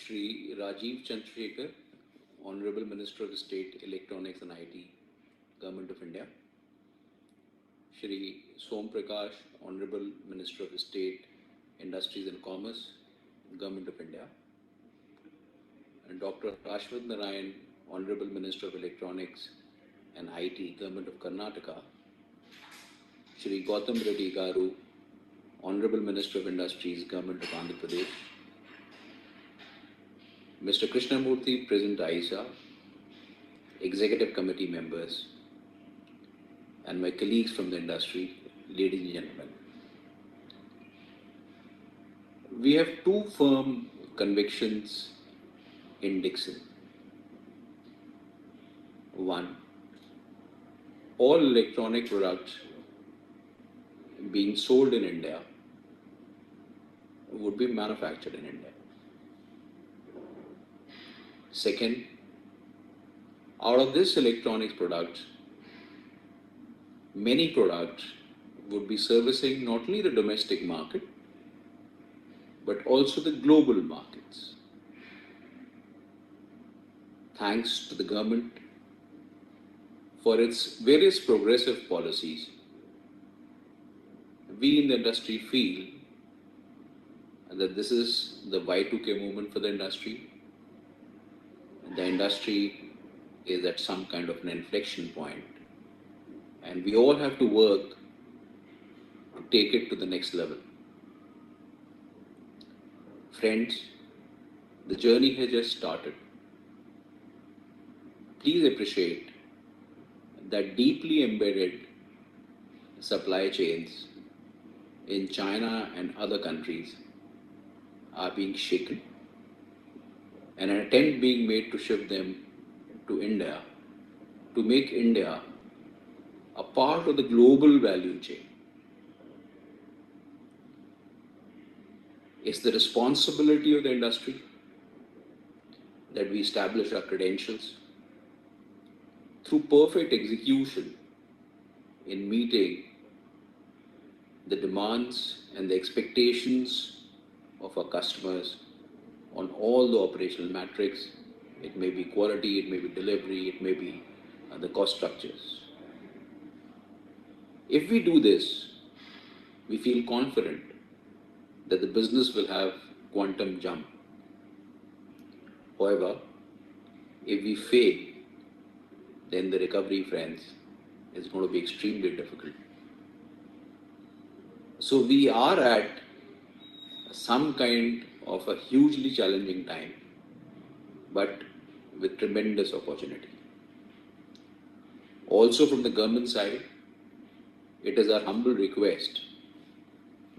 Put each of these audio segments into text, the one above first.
Shri Rajiv Chandrasekhar, Honorable Minister of State, Electronics and IT, Government of India. Shri Som Prakash, Honorable Minister of State, Industries and Commerce, Government of India. And Dr. Ashwath Narayan, Honorable Minister of Electronics and IT, Government of Karnataka. Shri Gautam Reddy Garu, Honorable Minister of Industries, Government of Andhra Pradesh. Mr. Krishnamurthy, President IESA, Executive Committee members, and my colleagues from the industry, ladies and gentlemen. We have two firm convictions in Dixon. One, all electronic products being sold in India would be manufactured in India. Second, out of this electronics products, many products would be servicing not only the domestic market, but also the global markets. Thanks to the government for its various progressive policies, we in the industry feel that this is the Y2K movement for the industry. The industry is at some kind of an inflection point, and we all have to work to take it to the next level. Friends, the journey has just started. Please appreciate that deeply embedded supply chains in China and other countries are being shaken, and an attempt being made to shift them to India, to make India a part of the global value chain. It's the responsibility of the industry that we establish our credentials through perfect execution in meeting the demands and the expectations of our customers on all the operational metrics. It may be quality, it may be delivery, it may be the cost structures. If we do this, we feel confident that the business will have quantum jump. However, if we fail, then the recovery, friends, is going to be extremely difficult. So we are at some kind of a hugely challenging time, but with tremendous opportunity. Also from the government side, it is our humble request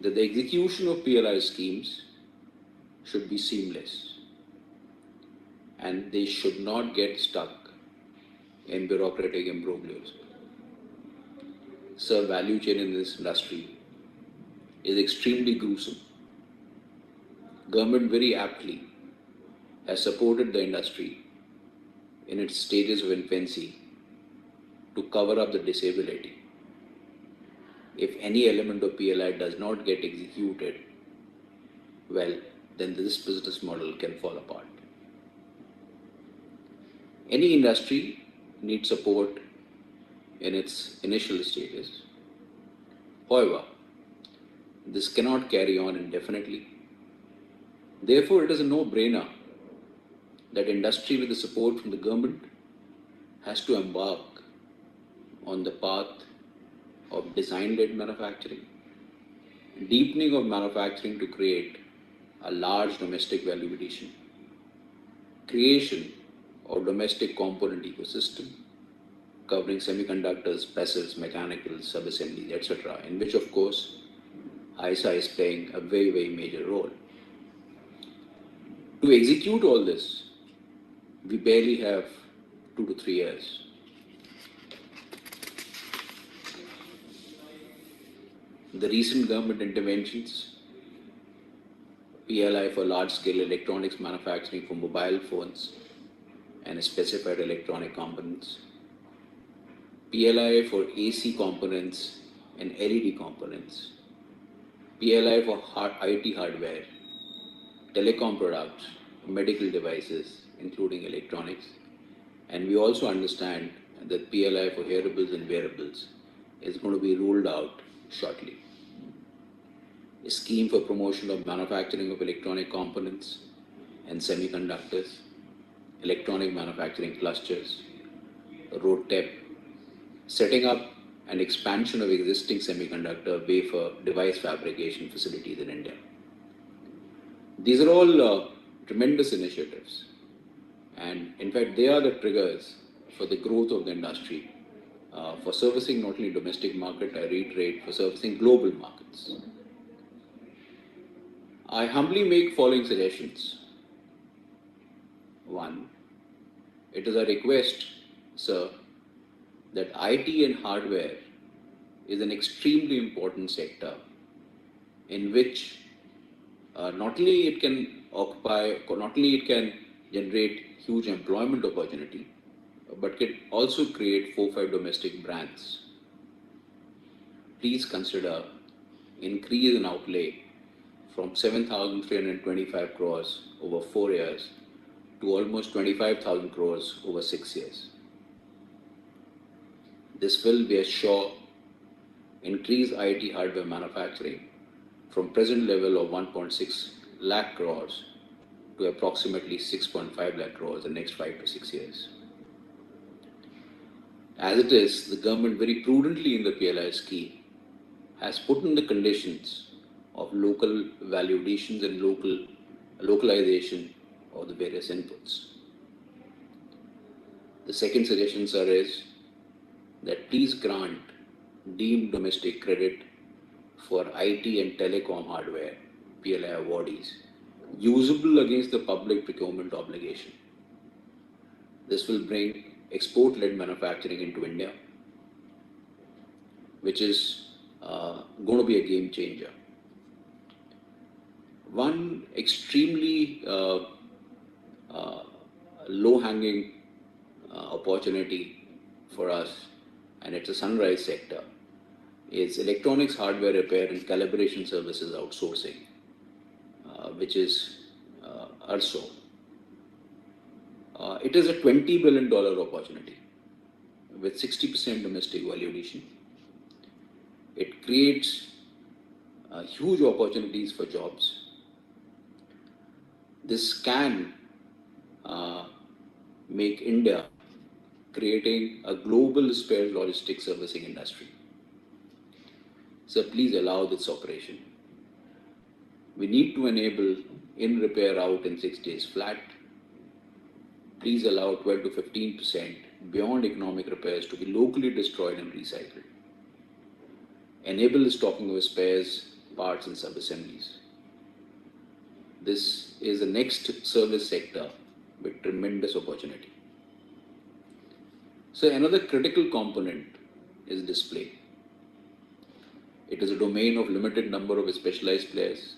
that the execution of PLI schemes should be seamless and they should not get stuck in bureaucratic imbroglios. Sir, value chain in this industry is extremely gruesome. Government very aptly has supported the industry in its stages of infancy to cover up the disability. If any element of PLI does not get executed, well, then this business model can fall apart. Any industry needs support in its initial stages. However, this cannot carry on indefinitely. Therefore, it is a no-brainer that industry with the support from the government has to embark on the path of design-led manufacturing, deepening of manufacturing to create a large domestic value addition, creation of domestic component ecosystem covering semiconductors, passives, mechanicals, sub-assemblies, etc., in which, of course, IESA is playing a very, very major role. To execute all this, we barely have 2 to 3 years. The recent government interventions, PLI for large-scale electronics manufacturing for mobile phones and specified electronic components, PLI for AC components and LED components, PLI for IT hardware, telecom products, medical devices, including electronics. And we also understand that PLI for hearables and wearables is going to be rolled out shortly. A scheme for promotion of manufacturing of electronic components and semiconductors, electronic manufacturing clusters, RoadTep, setting up an expansion of existing semiconductor wafer device fabrication facilities in India. These are all tremendous initiatives, and in fact they are the triggers for the growth of the industry, for servicing not only domestic market, I reiterate, for servicing global markets. I humbly make following suggestions. One, it is a request, sir, that IT and hardware is an extremely important sector in which not only it can generate huge employment opportunity, but can also create 4-5 domestic brands. Please consider increase in outlay from 7,325 crores over 4 years to almost 25,000 crores over 6 years. This will be a sure increase IT hardware manufacturing from present level of 1.6 lakh crores to approximately 6.5 lakh crores in the next 5 to 6 years. As it is, the government very prudently in the PLI scheme has put in the conditions of local validations and localization of the various inputs. The second suggestion, sir, is that please grant deemed domestic credit for IT and telecom hardware PLI awardees usable against the public procurement obligation. This will bring export-led manufacturing into India, which is going to be a game changer. One extremely low-hanging opportunity for us, and it's a sunrise sector, is electronics hardware repair and calibration services outsourcing, which is also. It is a $20 billion opportunity with 60% domestic value addition. It creates huge opportunities for jobs. This can make India creating a global spare logistics servicing industry. So please allow this operation. We need to enable in repair out in 6 days flat. Please allow 12 to 15% beyond economic repairs to be locally destroyed and recycled. Enable stocking of spares, parts and sub-assemblies. This is the next service sector with tremendous opportunity. So another critical component is display. It is a domain of limited number of specialized players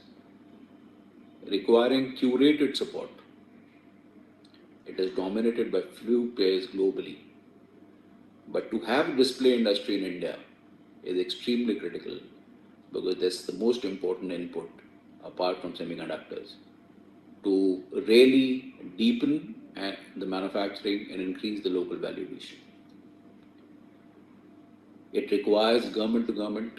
requiring curated support. It is dominated by few players globally. But to have a display industry in India is extremely critical because that's the most important input apart from semiconductors to really deepen the manufacturing and increase the local value addition. It requires government to government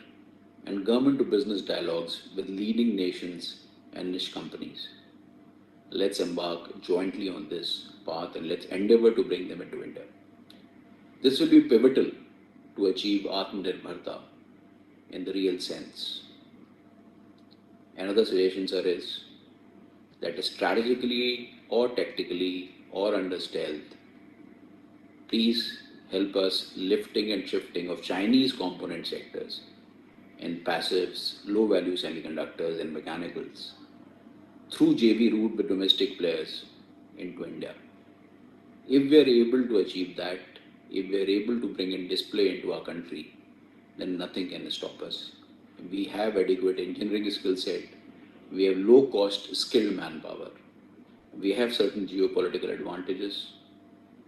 and government to business dialogues with leading nations and niche companies. Let's embark jointly on this path and let's endeavor to bring them into India. This will be pivotal to achieve Atmanirbharta in the real sense. Another suggestion, sir, is that strategically or tactically or under stealth, please help us lifting and shifting of Chinese component sectors in passives, low-value semiconductors and mechanicals through JV route with domestic players into India. If we are able to achieve that, if we are able to bring in display into our country, then nothing can stop us. We have adequate engineering skill set, we have low-cost skilled manpower, we have certain geopolitical advantages,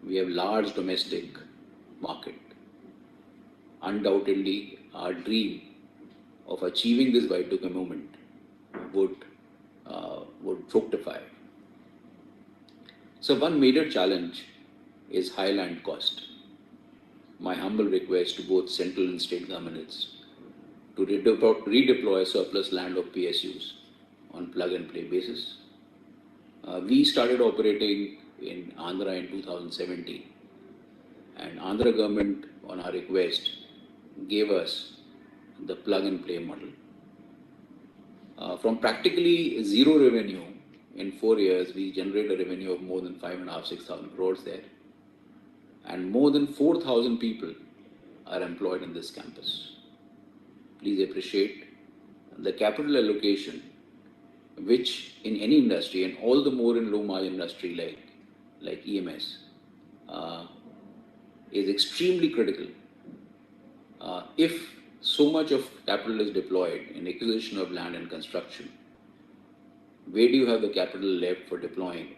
we have large domestic market. Undoubtedly, our dream of achieving this Y2K movement would fructify. So one major challenge is high land cost. My humble request to both central and state governments to redeploy surplus land of PSUs on plug and play basis. We started operating in Andhra in 2017, and Andhra government on our request gave us the plug and play model. From practically zero revenue in 4 years, we generate a revenue of more than 5.5, 6,000 crores there. And more than 4,000 people are employed in this campus. Please appreciate the capital allocation, which in any industry, and all the more in low margin industry like EMS, is extremely critical. If so much of capital is deployed in acquisition of land and construction, where do you have the capital left for deploying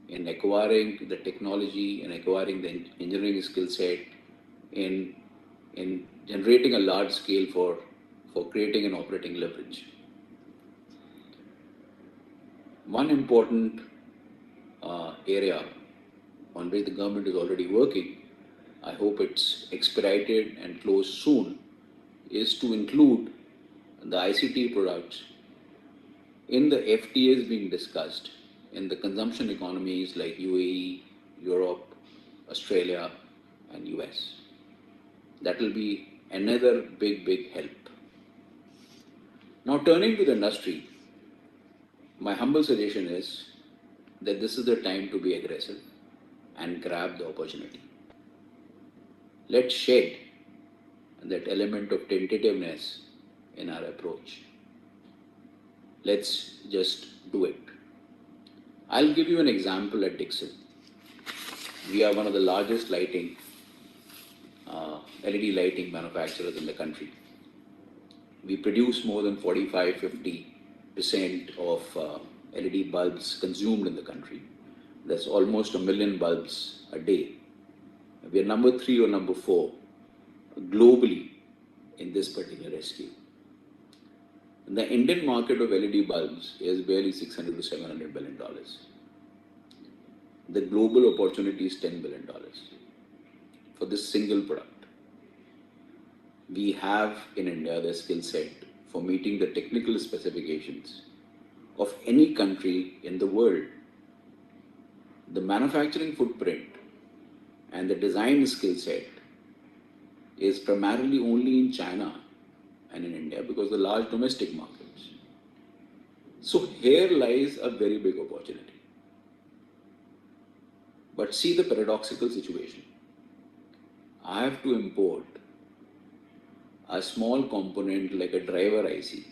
in acquiring the technology and acquiring the engineering skill set, in generating a large scale for creating an operating leverage? One important area on which the government is already working, I hope it's expedited and closed soon, is to include the ICT products in the FTAs being discussed in the consumption economies like UAE, Europe, Australia, and US. That will be another big help. Now, turning to the industry, my humble suggestion is that this is the time to be aggressive and grab the opportunity. Let's shed that element of tentativeness in our approach. Let's just do it. I'll give you an example at Dixon. We are one of the largest LED lighting manufacturers in the country. We produce more than 45-50% of LED bulbs consumed in the country. That's almost 1 million bulbs a day. We are number 3 or number 4 globally in this particular SKU. The Indian market of LED bulbs is barely $600 to $700 billion. The global opportunity is $10 billion for this single product. We have in India the skill set for meeting the technical specifications of any country in the world. The manufacturing footprint and the design skill set is primarily only in China and in India because the large domestic markets. So here lies a very big opportunity. But see the paradoxical situation. I have to import a small component like a driver IC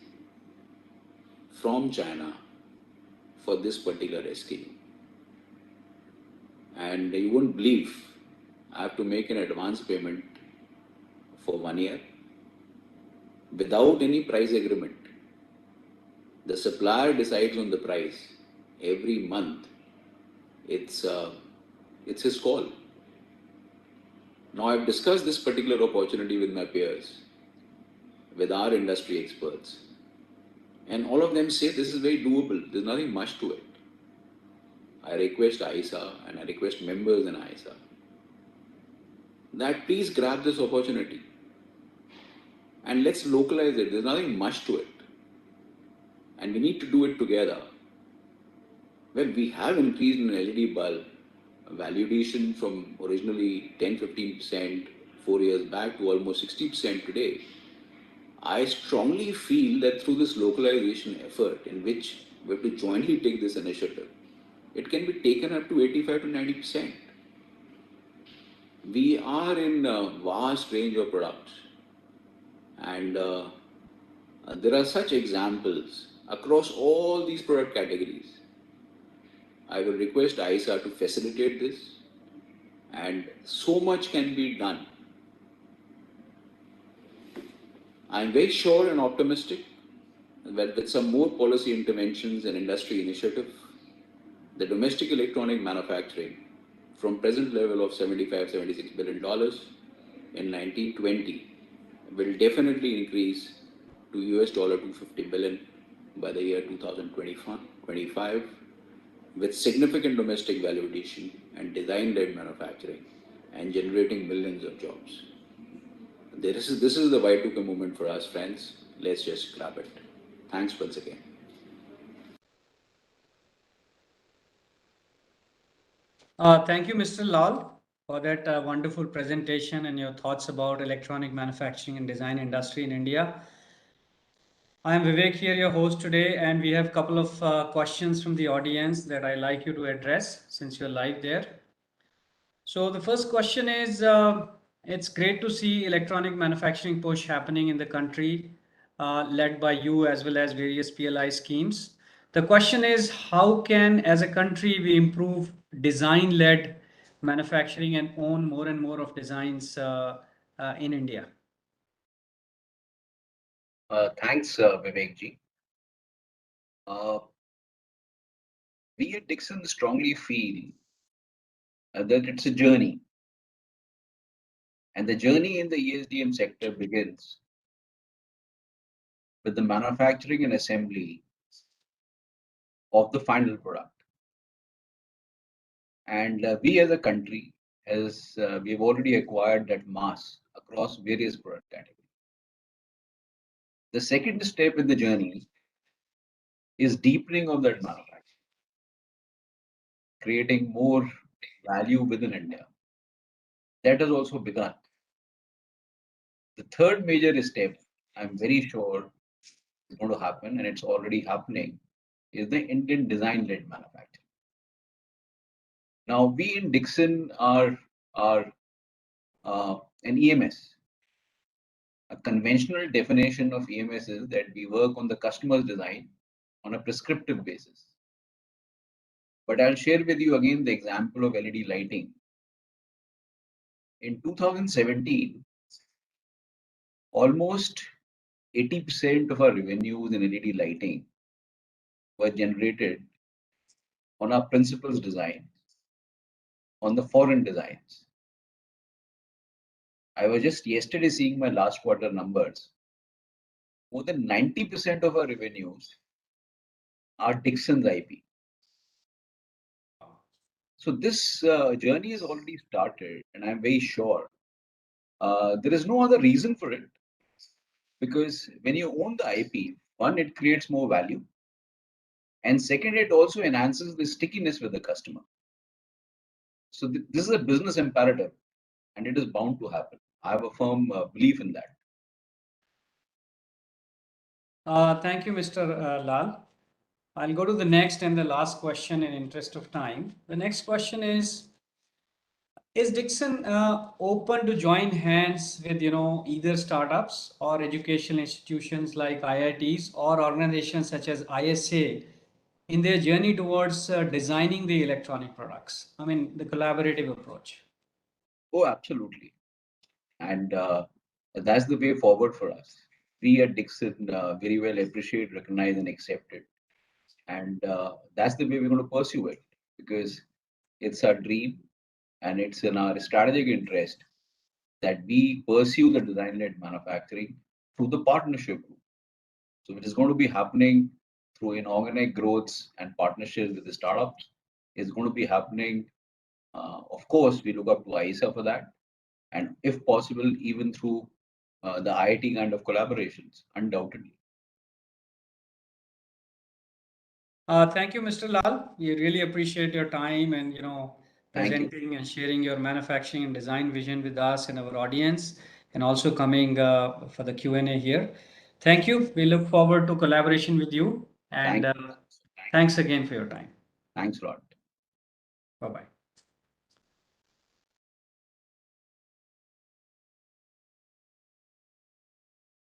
from China for this particular SKU. And you won't believe, I have to make an advance payment for 1 year without any price agreement. The supplier decides on the price every month. It's his call. Now, I've discussed this particular opportunity with my peers, with our industry experts, and all of them say this is very doable. There's nothing much to it. I request IESA and I request members in IESA that please grab this opportunity and let's localize it. There's nothing much to it. And we need to do it together. Well, we have increased in LED bulb valuation from originally 10-15% 4 years back to almost 60% today. I strongly feel that through this localization effort in which we have to jointly take this initiative, it can be taken up to 85-90%. We are in a vast range of products, and there are such examples across all these product categories. I will request IESA to facilitate this, and so much can be done. I am very sure and optimistic that with some more policy interventions and industry initiative, the domestic electronic manufacturing from present level of $75-76 billion in 1920 will definitely increase to $250 billion by the year 2025. with significant domestic value addition and design-led manufacturing and generating millions of jobs. This is the Y2K movement for us, friends. Let's just grab it. Thanks once again. Thank you, Mr. Lal, for that wonderful presentation and your thoughts about electronic manufacturing and design industry in India. I am Vivek here, your host today, and we have a couple of questions from the audience that I like you to address since you're live there. So the first question is, it's great to see electronic manufacturing push happening in the country, led by you as well as various PLI schemes. The question is, how can, as a country, we improve design-led manufacturing and own more and more of designs in India? Thanks, Vivek ji. Uh, we at Dixon strongly feel that it's a journey, and the journey in the ESDM sector begins with the manufacturing and assembly of the final product. And we as a country, as we've already acquired that mass across various product categories. The second step in the journey is deepening of that manufacturing, creating more value within India. That has also begun. The third major step, I'm very sure, is going to happen, and it's already happening, is the Indian design-led manufacturing. Now, we in Dixon are an EMS. A conventional definition of EMS is that we work on the customer's design on a prescriptive basis. But I'll share with you again the example of LED lighting. In 2017, almost 80% of our revenues in LED lighting were generated on our principal's design, on the foreign designs. I was just yesterday seeing my last quarter numbers. More than 90% of our revenues are Dixon's IP. So this journey has already started, and I'm very sure there is no other reason for it, because when you own the IP, one, it creates more value, and second, it also enhances the stickiness with the customer. So this is a business imperative, and it is bound to happen. I have a firm belief in that. Thank you, Mr. Lal. I'll go to the next and the last question in interest of time. The next question is Dixon open to join hands with either startups or educational institutions like IITs or organizations such as ISA in their journey towards designing the electronic products? I mean, the collaborative approach. Oh, absolutely. And that's the way forward for us. We at Dixon very well appreciate, recognize, and accept it. And that's the way we're going to pursue it, because it's our dream and it's in our strategic interest that we pursue the design-led manufacturing through the partnership route. So it is going to be happening through inorganic growths and partnerships with the startups. It's going to be happening, of course, we look up to IESA for that. And if possible, even through the IIT kind of collaborations, undoubtedly. Thank you, Mr. Lal. We really appreciate your time and Thank you. presenting and sharing your manufacturing and design vision with us and our audience, and also coming for the Q&A here. Thank you. We look forward to collaboration with you, and Thank you. thanks again for your time. Thanks a lot. Bye bye.